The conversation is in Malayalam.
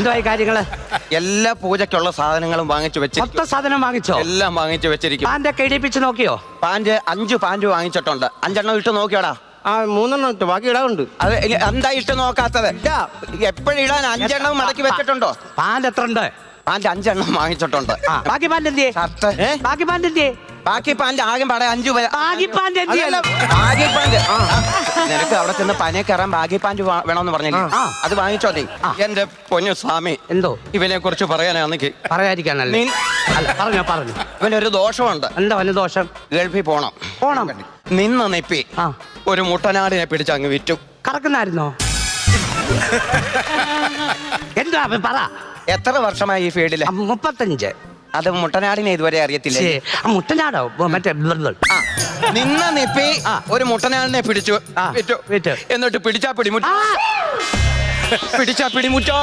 എന്തുവായി കാര്യങ്ങള്? എല്ലാ പൂജയ്ക്കുള്ള സാധനങ്ങളും വാങ്ങിച്ചു വെച്ച് മൊത്തം സാധനം വാങ്ങിച്ചോ? എല്ലാം വാങ്ങിച്ചു വെച്ചിരിക്കും. പാൻ്റൊക്കെ ഇടിപ്പിച്ച് നോക്കിയോ? പാൻറ് 5 പാൻറ് വാങ്ങിച്ചിട്ടുണ്ട്. 5 എണ്ണം ഇട്ട് നോക്കിയോടാ. 3 എണ്ണം ഇട്ട് ബാക്കി ഇടാറുണ്ട്. അത് എന്താ ഇട്ട് നോക്കാത്തത്? എപ്പോഴിടാൻ 5 എണ്ണം മടക്കി വെച്ചിട്ടുണ്ടോ? പാൻ്റ് എത്ര ഉണ്ട്? പാൻറ് 5 എണ്ണം വാങ്ങിച്ചിട്ടുണ്ട്. ബാക്കി പാൻ്റ് എന്തിയെ? ഷർട്ട് ബാക്കി പാൻ്റ് എന്തിയെ? ബാക്കി പാൻറ് ആകെ പാടെ 5 പേര്. ബാക്കി പാൻ്റ് എന്തിയെ? ബാഗി പാൻറ് നിനക്ക് അവിടെ ചെന്ന് പനിയെ കയറാൻ ബാഗി പാൻറ് വേണമെന്ന് പറഞ്ഞില്ലേ? അത് വാങ്ങിച്ചോ നീ. എന്റെ പൊന്നു സ്വാമി, എന്തോ ഇവനെ കുറിച്ച് പറയാനാണെങ്കിൽ പറയാതിരിക്കാനല്ലേ? അല്ല, പറഞ്ഞു. ഇവനൊരു ദോഷമുണ്ട്. എന്താ വല്ല ദോഷം? ഗൾഫിൽ പോണം. നിന്ന് നിപ്പി ഒരു മുട്ടനാടിനെ പിടിച്ച് അങ്ങ് വിറ്റു. കറക്കുന്നായിരുന്നോ? എന്താ പറ. എത്ര വർഷമായി ഈ ഫീൽഡില്? 35. അത് മുട്ടനാടിനെ ഇതുവരെ അറിയത്തില്ല. മുട്ടനാടോ? മറ്റേ നിന്ന നിപ്പി ഒരു മുട്ടനാടിനെ പിടിച്ചു വിറ്റു. എന്നിട്ട് പിടിച്ചാ പിടിമുറ്റാ